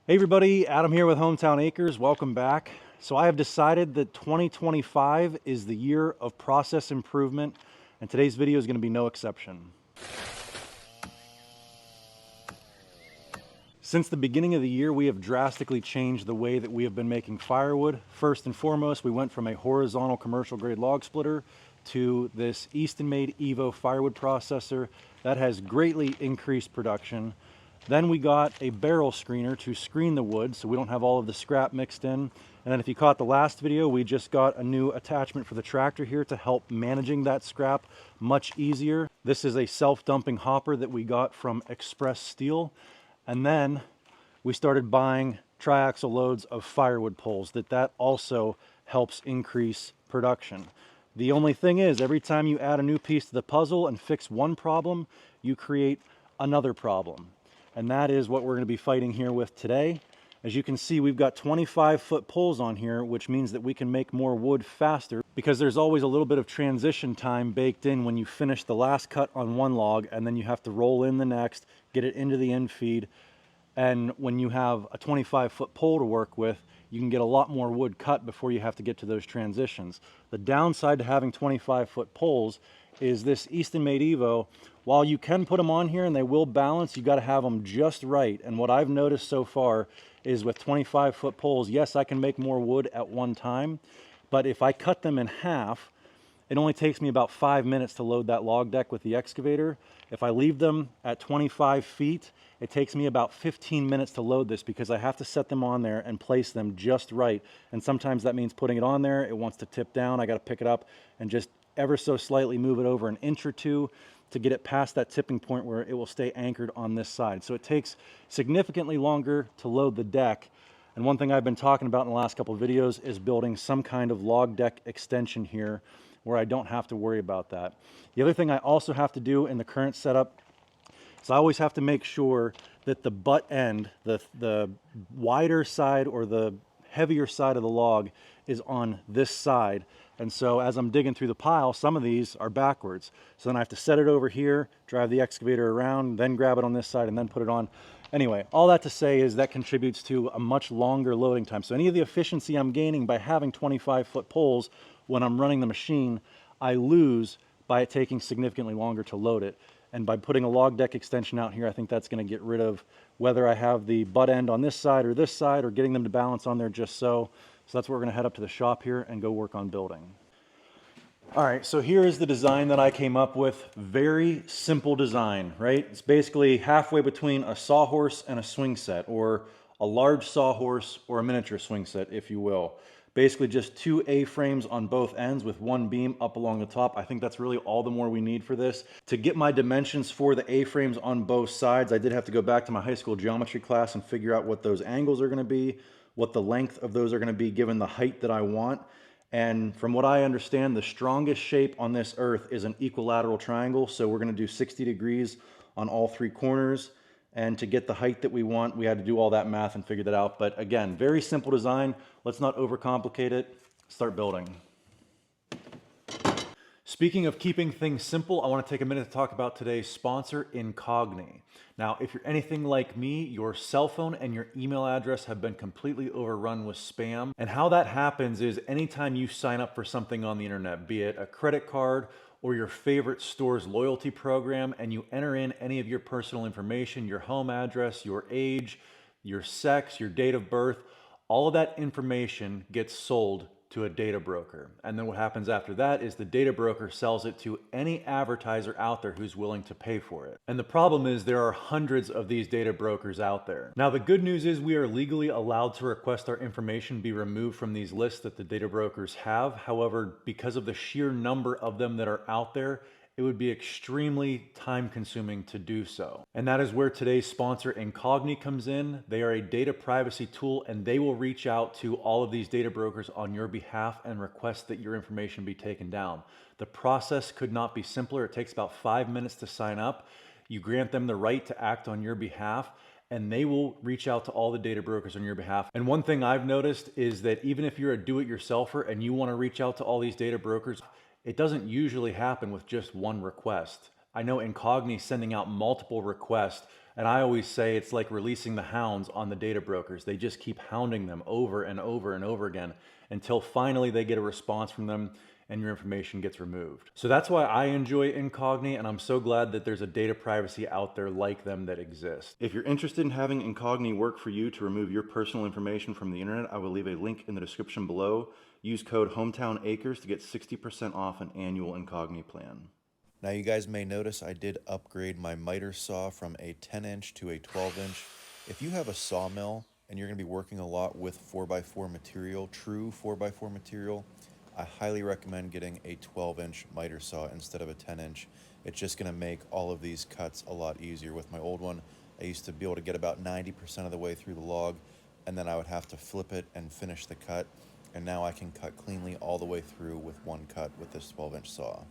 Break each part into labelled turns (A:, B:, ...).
A: Hey everybody, Adam here with Hometown Acres. Welcome back. So I have decided that 2025 is the year of process improvement, and today's video is going to be no exception. Since the beginning of the year, we have drastically changed the way that we have been making firewood. First and foremost, we went from a horizontal commercial grade log splitter to this Easton Made Evo firewood processor that has greatly increased production. Then we got a barrel screener to screen the wood so we don't have all of the scrap mixed in. And then if you caught the last video, we just got a new attachment for the tractor here to help managing that scrap much easier. This is a self-dumping hopper that we got from Express Steel. And then we started buying triaxle loads of firewood poles that also helps increase production. The only thing is, every time you add a new piece to the puzzle and fix one problem, you create another problem. And that is what we're going to be fighting here with today. As you can see, we've got 25-foot poles on here, which means that we can make more wood faster because there's always a little bit of transition time baked in when you finish the last cut on one log and then you have to roll in the next, get it into the end feed. And when you have a 25-foot pole to work with, you can get a lot more wood cut before you have to get to those transitions. The downside to having 25-foot poles is this Easton Made Evo. While you can put them on here and they will balance, you got to have them just right. And what I've noticed so far is with 25-foot poles, yes, I can make more wood at one time, but if I cut them in half, it only takes me about 5 minutes to load that log deck with the excavator. If I leave them at 25 feet, it takes me about 15 minutes to load this because I have to set them on there and place them just right. And sometimes that means putting it on there, it wants to tip down, I got to pick it up and just ever so slightly move it over an inch or two to get it past that tipping point where it will stay anchored on this side. So it takes significantly longer to load the deck. And one thing I've been talking about in the last couple of videos is building some kind of log deck extension here where I don't have to worry about that. The other thing I also have to do in the current setup is I always have to make sure that the butt end, the wider side or the heavier side of the log is on this side. And so as I'm digging through the pile, some of these are backwards. So then I have to set it over here, drive the excavator around, then grab it on this side and then put it on. Anyway, all that to say is that contributes to a much longer loading time. So any of the efficiency I'm gaining by having 25-foot poles when I'm running the machine, I lose by it taking significantly longer to load it. And by putting a log deck extension out here, I think that's going to get rid of whether I have the butt end on this side or getting them to balance on there just so. So that's where we're going to head up to the shop here and go work on building. All right, so here is the design that I came up with. Very simple design, right? It's basically halfway between a sawhorse and a swing set, or a large sawhorse or a miniature swing set, if you will. Basically just two A-frames on both ends with one beam up along the top. I think that's really all the more we need for this. To get my dimensions for the A-frames on both sides, I did have to go back to my high school geometry class and figure out what those angles are going to be, what the length of those are going to be given the height that I want. And from what I understand, the strongest shape on this earth is an equilateral triangle. So we're going to do 60 degrees on all three corners. And to get the height that we want, we had to do all that math and figure that out. But again, very simple design. Let's not overcomplicate it. Start building. Speaking of keeping things simple, I want to take a minute to talk about today's sponsor, Incogni. Now, if you're anything like me, your cell phone and your email address have been completely overrun with spam. And how that happens is anytime you sign up for something on the internet, be it a credit card or your favorite store's loyalty program, and you enter in any of your personal information, your home address, your age, your sex, your date of birth, all of that information gets sold to a data broker. And then what happens after that is the data broker sells it to any advertiser out there who's willing to pay for it. And the problem is there are hundreds of these data brokers out there. Now the good news is we are legally allowed to request our information be removed from these lists that the data brokers have. However, because of the sheer number of them that are out there, it would be extremely time consuming to do so. And that is where today's sponsor Incogni comes in. They are a data privacy tool and they will reach out to all of these data brokers on your behalf and request that your information be taken down. The process could not be simpler. It takes about 5 minutes to sign up. You grant them the right to act on your behalf and they will reach out to all the data brokers on your behalf. And one thing I've noticed is that even if you're a do-it-yourselfer and you want to reach out to all these data brokers, it doesn't usually happen with just one request. I know Incogni sending out multiple requests And I always say it's like releasing the hounds on the data brokers. They just keep hounding them over and over and over again until finally they get a response from them and your information gets removed. So that's why I enjoy Incogni, and I'm so glad that there's a data privacy out there like them that exists. If you're interested in having Incogni work for you to remove your personal information from the internet, I will leave a link in the description below. Use code HometownAcres to get 60% off an annual Incogni plan.
B: Now you guys may notice I did upgrade my miter saw from a 10-inch to a 12-inch. If you have a sawmill and you're going to be working a lot with 4x4 material, true 4x4 material, I highly recommend getting a 12-inch miter saw instead of a 10-inch. It's just going to make all of these cuts a lot easier. With my old one, I used to be able to get about 90% of the way through the log, and then I would have to flip it and finish the cut. And now I can cut cleanly all the way through with one cut with this 12-inch saw.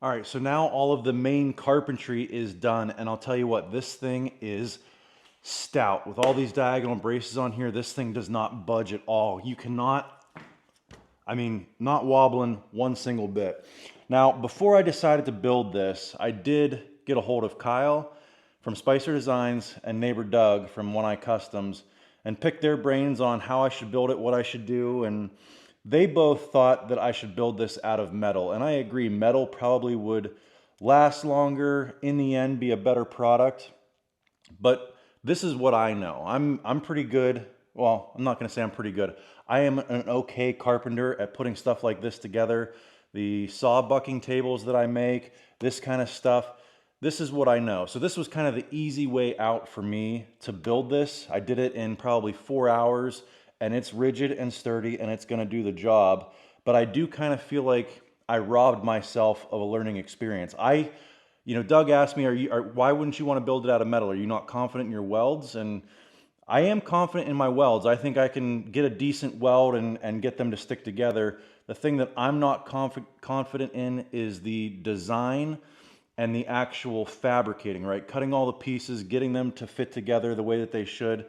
A: All right, so now all of the main carpentry is done, and I'll tell you what, this thing is stout. With all these diagonal braces on here, this thing does not budge at all. You cannot, not wobbling one single bit. Now, before I decided to build this, I did get a hold of Kyle from Spicer Designs and neighbor Doug from One Eye Customs and pick their brains on how I should build it, what I should do, and they both thought that I should build this out of metal, and I agree, metal probably would last longer, in the end be a better product, but this is what I know. I'm pretty good, well, I'm not gonna say I'm pretty good. I am an okay carpenter at putting stuff like this together. The saw bucking tables that I make, this kind of stuff, this is what I know. So this was kind of the easy way out for me to build this. I did it in probably 4 hours, and it's rigid and sturdy and it's gonna do the job. But I do kind of feel like I robbed myself of a learning experience. Doug asked me, why wouldn't you want to build it out of metal? Are you not confident in your welds? And I am confident in my welds. I think I can get a decent weld and get them to stick together. The thing that I'm not confident in is the design and the actual fabricating, right? Cutting all the pieces, getting them to fit together the way that they should.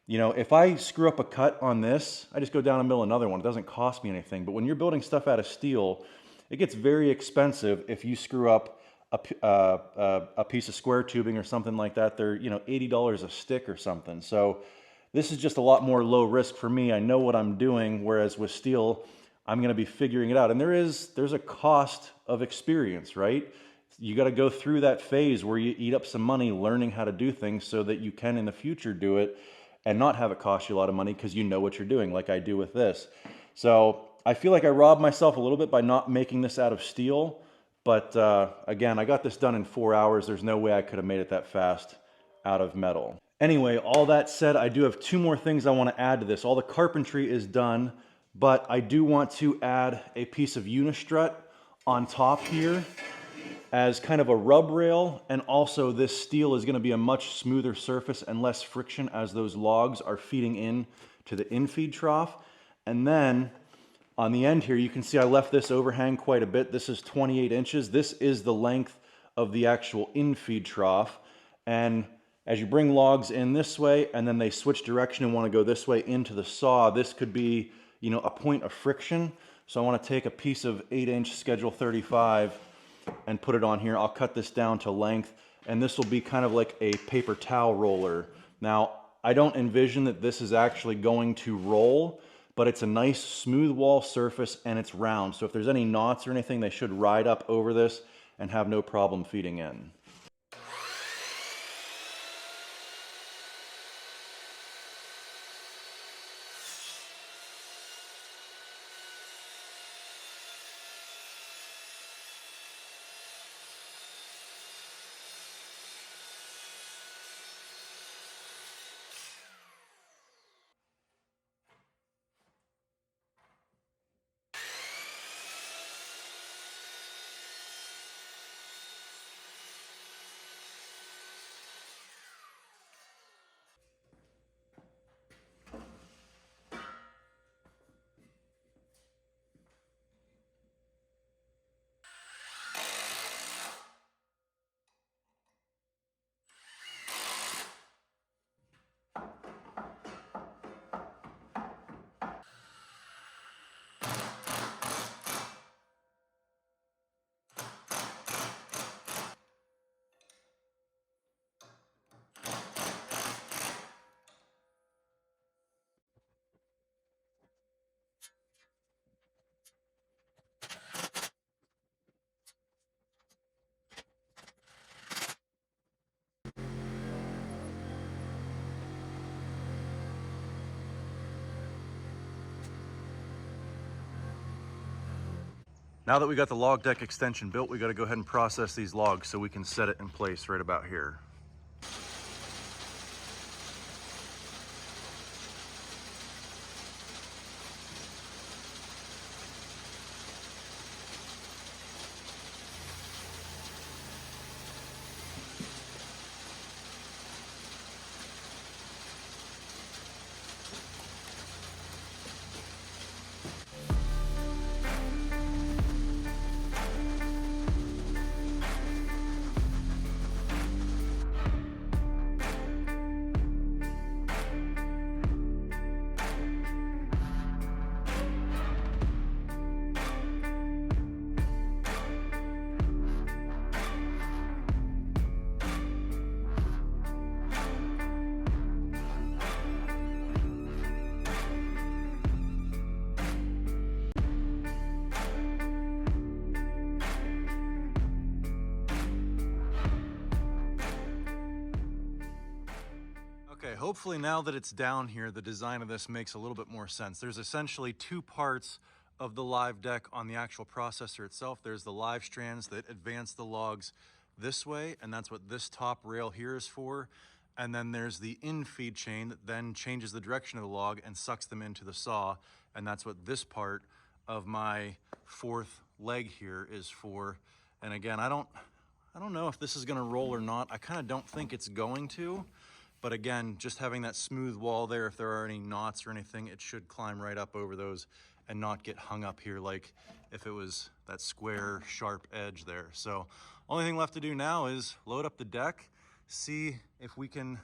A: You know, if I screw up a cut on this, I just go down and mill another one. It doesn't cost me anything. But when you're building stuff out of steel, it gets very expensive if you screw up a piece of square tubing or something like that. They're, $80 a stick or something. So this is just a lot more low risk for me. I know what I'm doing, whereas with steel, I'm going to be figuring it out. And there's a cost of experience, right? You got to go through that phase where you eat up some money learning how to do things so that you can in the future do it and not have it cost you a lot of money because you know what you're doing, like I do with this. So I feel like I robbed myself a little bit by not making this out of steel. But again, I got this done in 4 hours. There's no way I could have made it that fast out of metal. Anyway, all that said, I do have two more things I want to add to this. All the carpentry is done, but I do want to add a piece of unistrut on top here as kind of a rub rail, and also this steel is going to be a much smoother surface and less friction as those logs are feeding in to the infeed trough. And then on the end here, you can see I left this overhang quite a bit. This is 28 inches. This is the length of the actual infeed trough. And as you bring logs in this way and then they switch direction and want to go this way into the saw, this could be, you know, a point of friction. So I want to take a piece of 8-inch Schedule 35 and put it on here. I'll cut this down to length, and this will be kind of like a paper towel roller. Now, I don't envision that this is actually going to roll, but it's a nice smooth wall surface and it's round. So if there's any knots or anything, they should ride up over this and have no problem feeding in. Now that we got the log deck extension built, we got to go ahead and process these logs so we can set it in place right about here. Okay, hopefully now that it's down here, the design of this makes a little bit more sense. There's essentially two parts of the live deck on the actual processor itself. There's the live strands that advance the logs this way, and that's what this top rail here is for. And then there's the in-feed chain that then changes the direction of the log and sucks them into the saw, and that's what this part of my fourth leg here is for. And again, I don't know if this is gonna roll or not. I kind of don't think it's going to. But again, just having that smooth wall there, if there are any knots or anything, it should climb right up over those and not get hung up here like if it was that square, sharp edge there. So only thing left to do now is load up the deck, see if we can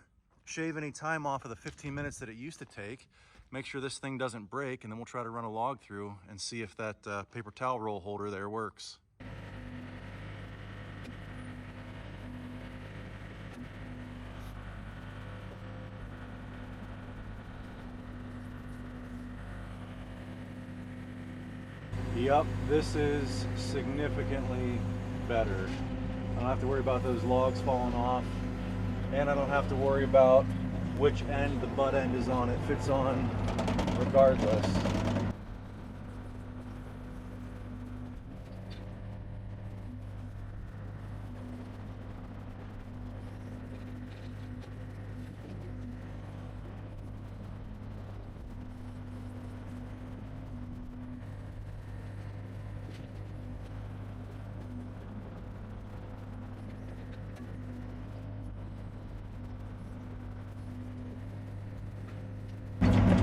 A: shave any time off of the 15 minutes that it used to take, make sure this thing doesn't break, and then we'll try to run a log through and see if that paper towel roll holder there works. Yep, this is significantly better. I don't have to worry about those logs falling off, and I don't have to worry about which end the butt end is on. It fits on regardless.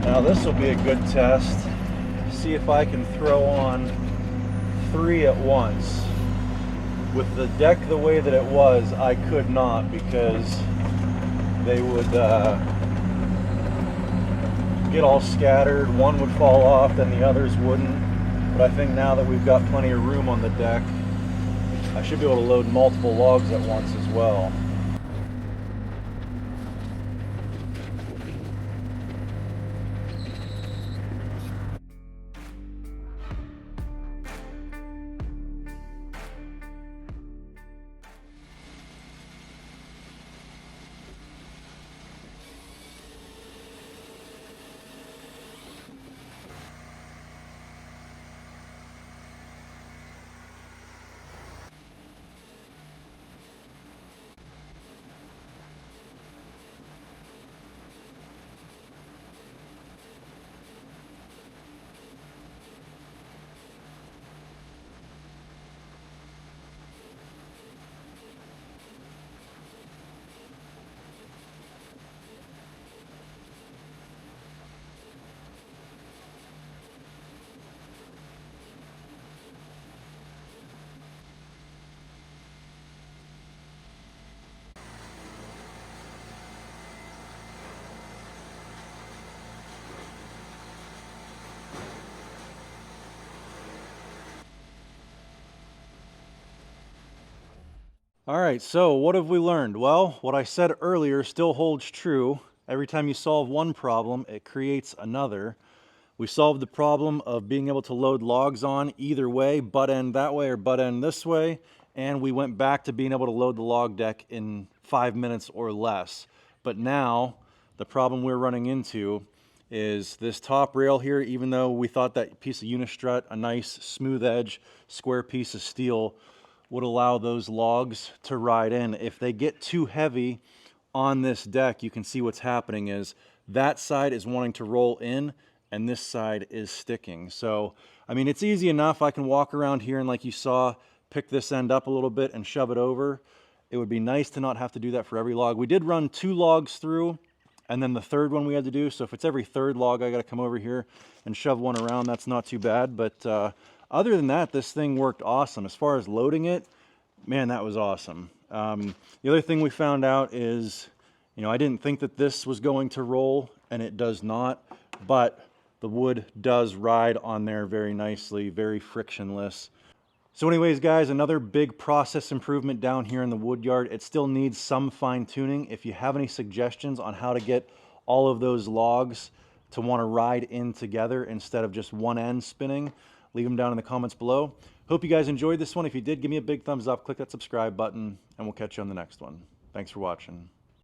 A: Now this will be a good test. See if I can throw on 3 at once. With the deck the way that it was, I could not, because they would get all scattered. One would fall off, then the others wouldn't. But I think now that we've got plenty of room on the deck, I should be able to load multiple logs at once as well. All right, so what have we learned? Well, what I said earlier still holds true. Every time you solve one problem, it creates another. We solved the problem of being able to load logs on either way, butt end that way or butt end this way, and we went back to being able to load the log deck in 5 minutes or less. But now, the problem we're running into is this top rail here. Even though we thought that piece of Unistrut, a nice smooth edge, square piece of steel, would allow those logs to ride in. If they get too heavy on this deck, you can see what's happening is that side is wanting to roll in and this side is sticking. So, I mean, it's easy enough. I can walk around here and, like you saw, pick this end up a little bit and shove it over. It would be nice to not have to do that for every log. We did run 2 logs through, and then the third one we had to do. So if it's every third log, I got to come over here and shove one around. That's not too bad. But other than that, this thing worked awesome. As far as loading it, man, that was awesome. The other thing we found out is, you know, I didn't think that this was going to roll, and it does not, but the wood does ride on there very nicely, very frictionless. So anyways, guys, another big process improvement down here in the wood yard. It still needs some fine tuning. If you have any suggestions on how to get all of those logs to want to ride in together instead of just one end spinning, leave them down in the comments below. Hope you guys enjoyed this one. If you did, give me a big thumbs up, click that subscribe button, and we'll catch you on the next one. Thanks for watching.